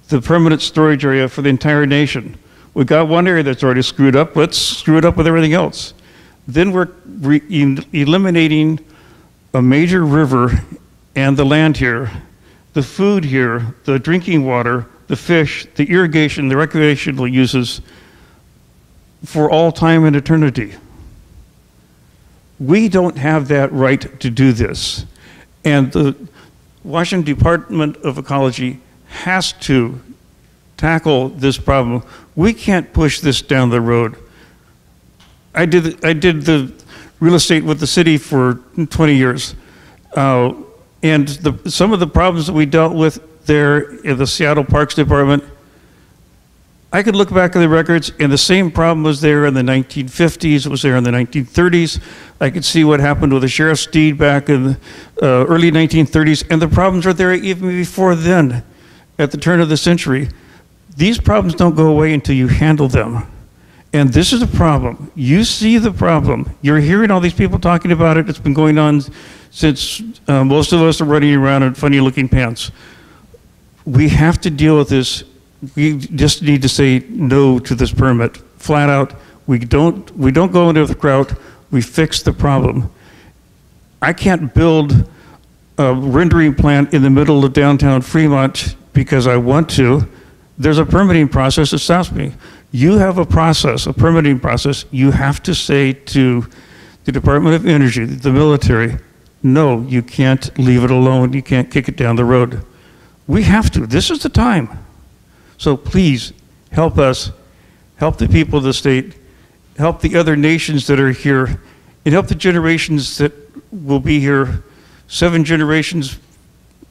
the permanent storage area for the entire nation. We've got one area that's already screwed up. Let's screw it up with everything else. Then we're eliminating a major river and the land here, the food here, the drinking water, the fish, the irrigation, the recreational uses for all time and eternity. We don't have that right to do this. And the Washington Department of Ecology has to tackle this problem. We can't push this down the road. I did the real estate with the city for 20 years. And some of the problems that we dealt with there in the Seattle Parks Department, I could look back at the records and the same problem was there in the 1950s, it was there in the 1930s. I could see what happened with the sheriff's deed back in the early 1930s, and the problems are there even before then, at the turn of the century. These problems don't go away until you handle them. And this is a problem. You see the problem. You're hearing all these people talking about it. It's been going on since most of us are running around in funny looking pants. We have to deal with this. We just need to say no to this permit, flat out. We don't go into the crowd. We fix the problem. I can't build a rendering plant in the middle of downtown Fremont because I want to. There's a permitting process that stops me. You have a process, a permitting process. You have to say to the Department of Energy, the military, no, you can't leave it alone. You can't kick it down the road. We have to. This is the time. So please help us, help the people of the state, help the other nations that are here, and help the generations that will be here 7 generations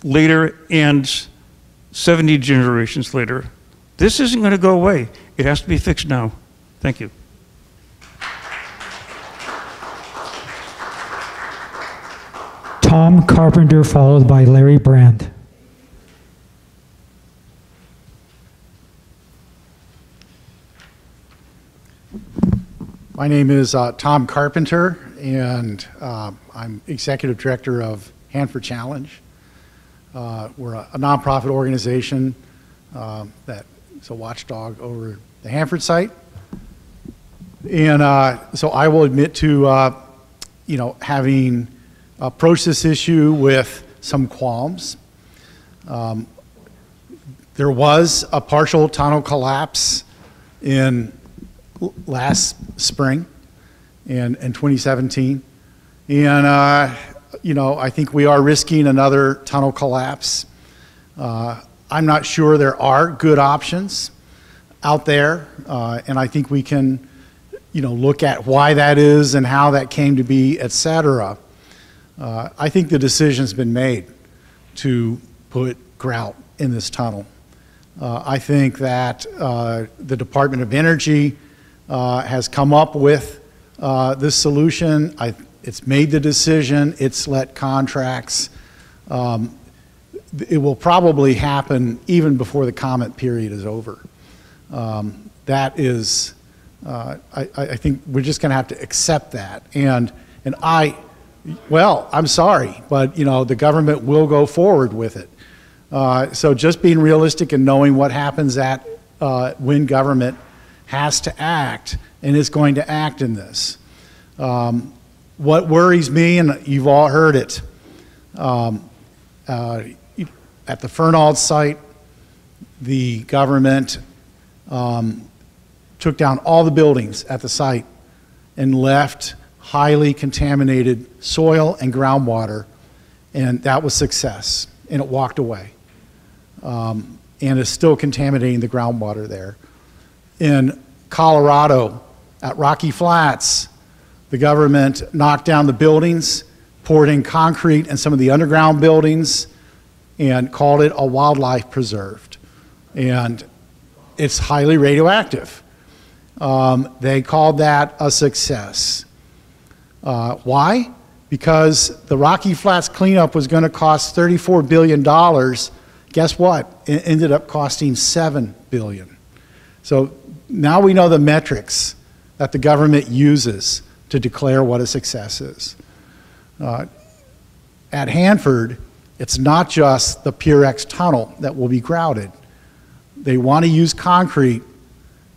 later and 70 generations later. This isn't going to go away. It has to be fixed now. Thank you. Tom Carpenter, followed by Larry Brand. My name is Tom Carpenter, and I'm Executive Director of Hanford Challenge. We're a nonprofit organization that is a watchdog over the Hanford site. And so I will admit to, having approached this issue with some qualms. There was a partial tunnel collapse in last spring in 2017. And, I think we are risking another tunnel collapse. I'm not sure there are good options out there. And I think we can, look at why that is and how that came to be, et cetera. I think the decision's been made to put grout in this tunnel. I think that the Department of Energy has come up with this solution. It's made the decision. It's let contracts. It will probably happen even before the comment period is over. That is, I think we're just going to have to accept that. And well, I'm sorry, but you know, the government will go forward with it. So just being realistic and knowing what happens when government has to act and is going to act in this. What worries me, and you've all heard it, at the Fernald site, the government took down all the buildings at the site and left highly contaminated soil and groundwater, and that was success, and it walked away. And is still contaminating the groundwater there. In Colorado, at Rocky Flats, the government knocked down the buildings, poured in concrete in some of the underground buildings, and called it a wildlife preserve. And it's highly radioactive. They called that a success. Why? Because the Rocky Flats cleanup was going to cost $34 billion. Guess what? It ended up costing $7 billion. So now we know the metrics that the government uses to declare what a success is. At Hanford, it's not just the PUREX tunnel that will be grouted. They want to use concrete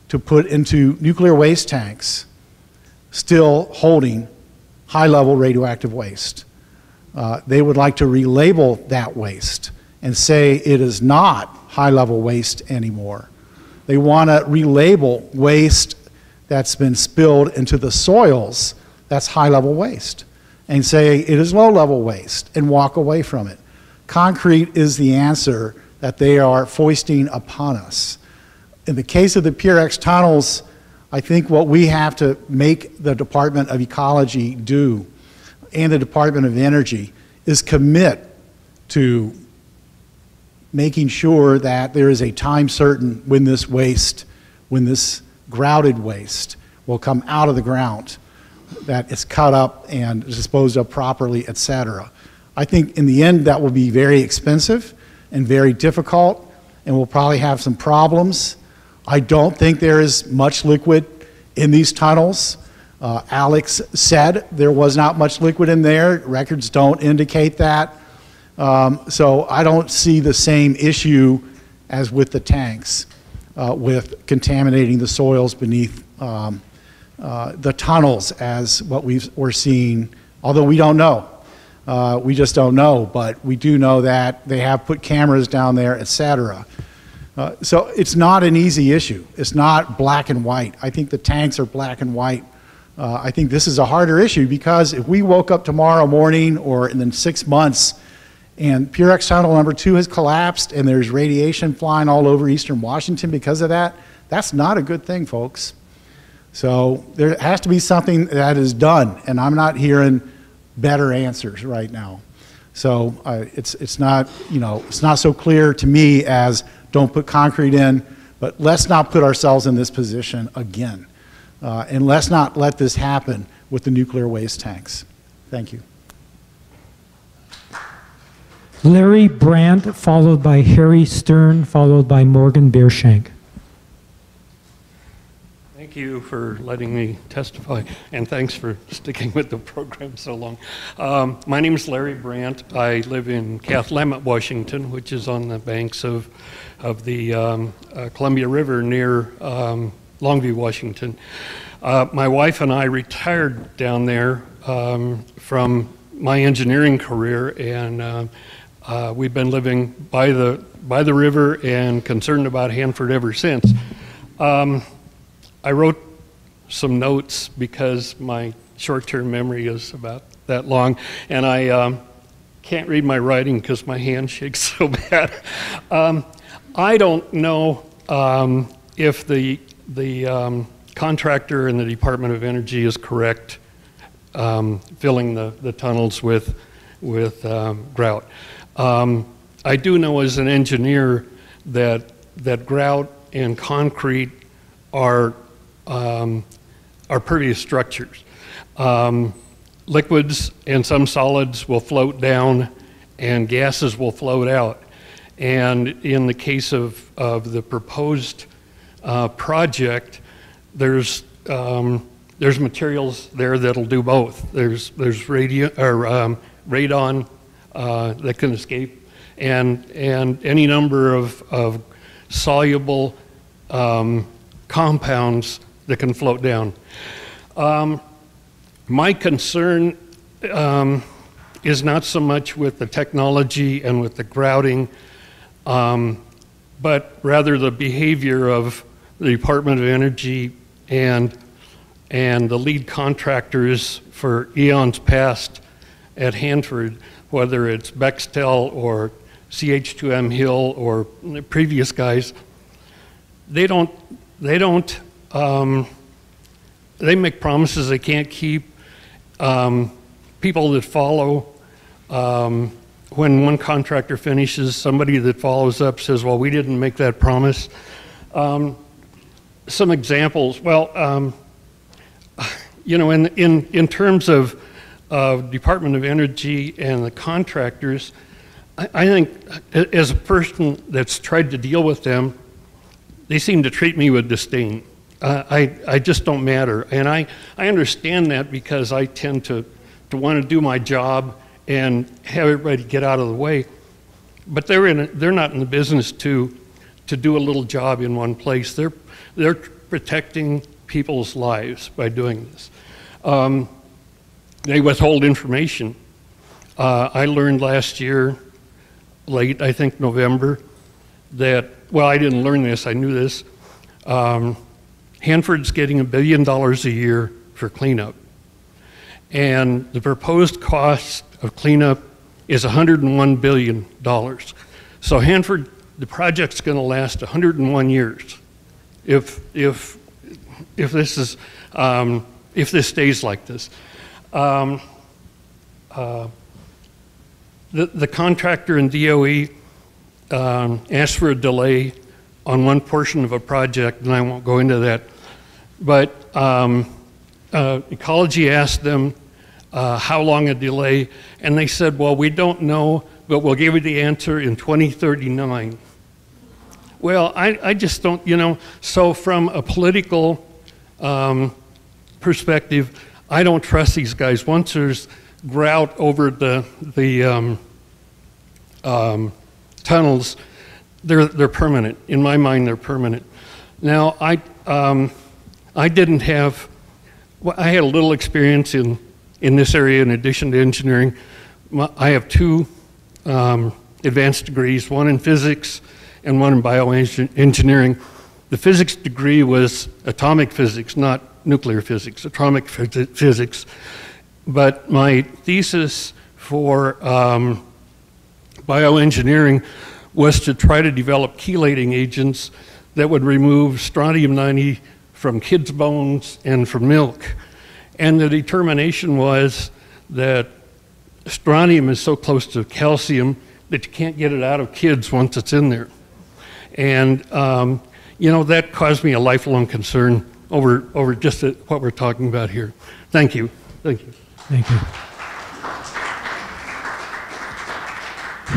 to put into nuclear waste tanks, still holding high-level radioactive waste. They would like to relabel that waste and say it is not high-level waste anymore. They want to relabel waste that's been spilled into the soils that's high-level waste and say it is low-level waste and walk away from it. Concrete is the answer that they are foisting upon us. In the case of the PUREX tunnels, I think what we have to make the Department of Ecology do and the Department of Energy is commit to making sure that there is a time certain when this waste, when this grouted waste will come out of the ground, that it's cut up and disposed of properly, etc. I think in the end that will be very expensive and very difficult, and we'll probably have some problems. I don't think there is much liquid in these tunnels. Alex said there was not much liquid in there. Records don't indicate that. So I don't see the same issue as with the tanks, with contaminating the soils beneath the tunnels as what we're seeing, although we don't know. We just don't know, but we do know that they have put cameras down there, etc. So it's not an easy issue. It's not black and white. I think the tanks are black and white. I think this is a harder issue because if we woke up tomorrow morning or in 6 months and PUREX tunnel number 2 has collapsed and there's radiation flying all over eastern Washington because of that, that's not a good thing, folks. So there has to be something that is done, and I'm not hearing better answers right now. So it's not, you know, it's not so clear to me as don't put concrete in, but let's not put ourselves in this position again. And let's not let this happen with the nuclear waste tanks. Thank you. Larry Brandt, followed by Harry Stern, followed by Morgan Beershank. Thank you for letting me testify, and thanks for sticking with the program so long. My name is Larry Brandt. I live in Cathlamet, Washington, which is on the banks of the Columbia River near Longview, Washington. My wife and I retired down there from my engineering career, and we've been living by the river and concerned about Hanford ever since. I wrote some notes because my short-term memory is about that long, and I can't read my writing because my hand shakes so bad. I don't know if the contractor in the Department of Energy is correct filling the tunnels with grout. I do know as an engineer that that grout and concrete are pervious structures. Liquids and some solids will float down and gases will float out. And in the case of the proposed project, there's materials there that'll do both. There's radon that can escape, and any number of soluble compounds that can float down. My concern is not so much with the technology and with the grouting, but rather the behavior of the Department of Energy and the lead contractors for eons past at Hanford, whether it's Bechtel or CH2M Hill or the previous guys. They make promises they can't keep. People that follow, when one contractor finishes, somebody that follows up says, well, we didn't make that promise. Some examples, well, you know, in terms of Department of Energy and the contractors, I think as a person that's tried to deal with them, they seem to treat me with disdain. I just don't matter. And I understand that because I tend to want to do my job and have everybody get out of the way. But they're not in the business to do a little job in one place. They're protecting people's lives by doing this. They withhold information. I learned last year, late, I think November, that, well, I didn't learn this, I knew this. Hanford's getting $1 billion a year for cleanup. And the proposed cost of cleanup is $101 billion. So Hanford, the project's gonna last 101 years if this is, if this stays like this. The contractor in DOE asked for a delay on one portion of a project, and I won't go into that. But Ecology asked them how long a delay, and they said, well, we don't know, but we'll give you the answer in 2039. Well, I just don't, you know, so from a political perspective, I don't trust these guys. Once there's grout over the tunnels, they're permanent. In my mind, they're permanent. Now, I didn't have, well, I had a little experience in this area in addition to engineering. I have two advanced degrees, one in physics and one in bioengineering. The physics degree was atomic physics, not nuclear physics, atomic physics. But my thesis for bioengineering was to try to develop chelating agents that would remove strontium-90 from kids' bones and from milk. And the determination was that strontium is so close to calcium that you can't get it out of kids once it's in there. And you know, that caused me a lifelong concern over just what we're talking about here. Thank you. Thank you. Thank you.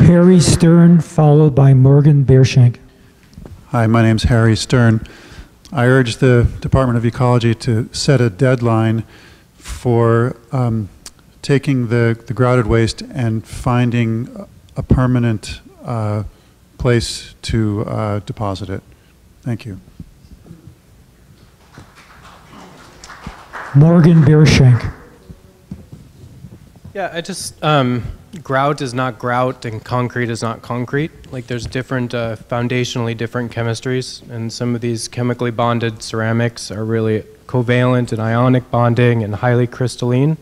Harry Stern, followed by Morgan Beershank. Hi, my name's Harry Stern. I urge the Department of Ecology to set a deadline for taking the grouted waste and finding a permanent place to deposit it. Thank you. Morgan Beershank. Yeah, I just, grout is not grout and concrete is not concrete. Like there's different, foundationally different chemistries, and some of these chemically bonded ceramics are really covalent and ionic bonding and highly crystalline.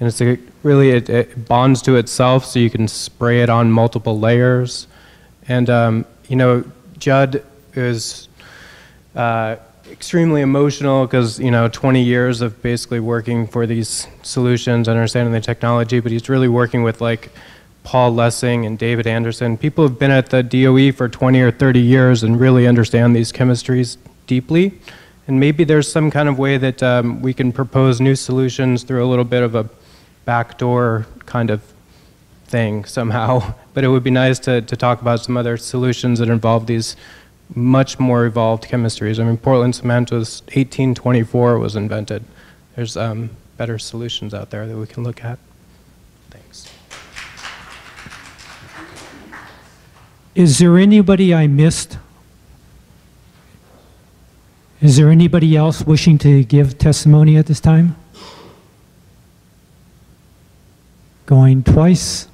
And it's really, it bonds to itself so you can spray it on multiple layers. And, you know, Judd is extremely emotional because, you know, 20 years of basically working for these solutions, understanding the technology, but he's really working with like Paul Lessing and David Anderson. People who've been at the DOE for 20 or 30 years and really understand these chemistries deeply. And maybe there's some kind of way that we can propose new solutions through a little bit of a backdoor kind of thing somehow. But it would be nice to talk about some other solutions that involve these much more evolved chemistries. I mean, Portland cement was 1824 was invented. There's better solutions out there that we can look at. Thanks. Is there anybody I missed? Is there anybody else wishing to give testimony at this time? Going twice.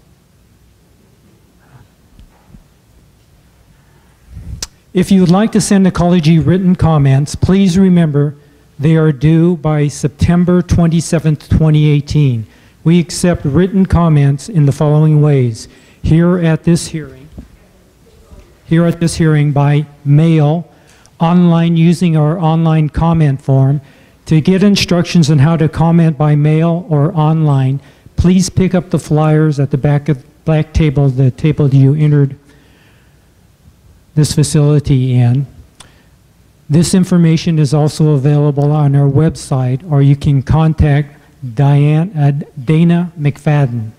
If you would like to send Ecology written comments, please remember they are due by September 27th, 2018. We accept written comments in the following ways. Here at this hearing by mail, online using our online comment form. To get instructions on how to comment by mail or online, please pick up the flyers at the back of black table, the table you entered this facility in. This information is also available on our website, or you can contact Dana McFadden.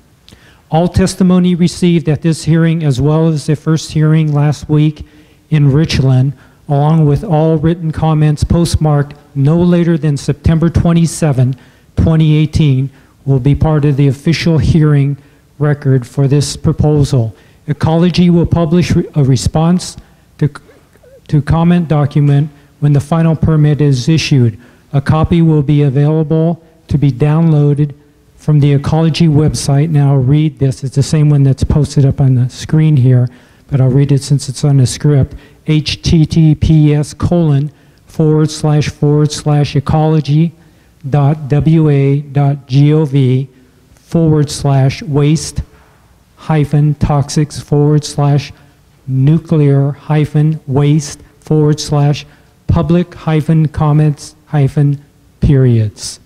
All testimony received at this hearing, as well as the first hearing last week in Richland, along with all written comments postmarked no later than September 27, 2018, will be part of the official hearing record for this proposal. Ecology will publish a response to comment document when the final permit is issued. A copy will be available to be downloaded from the Ecology website. Now I'll read this. It's the same one that's posted up on the screen here, but I'll read it since it's on the script. https://ecology.wa.gov/waste-toxics/nuclear-waste/public-comments-periods.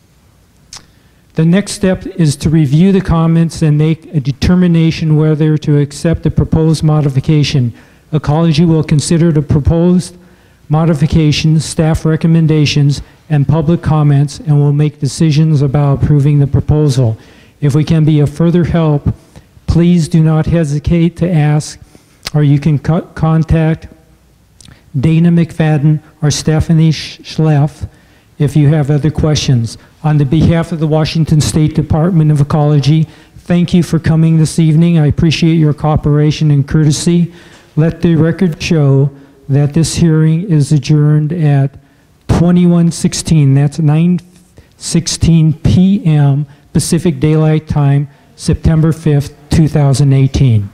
The next step is to review the comments and make a determination whether to accept the proposed modification. Ecology will consider the proposed modifications, staff recommendations, and public comments, and will make decisions about approving the proposal. If we can be of further help, please do not hesitate to ask, or you can contact Dana McFadden or Stephanie Schleff if you have other questions. On the behalf of the Washington State Department of Ecology, thank you for coming this evening. I appreciate your cooperation and courtesy. Let the record show that this hearing is adjourned at 21:16. That's 9:16 p.m. Pacific Daylight Time, September 5th, 2018.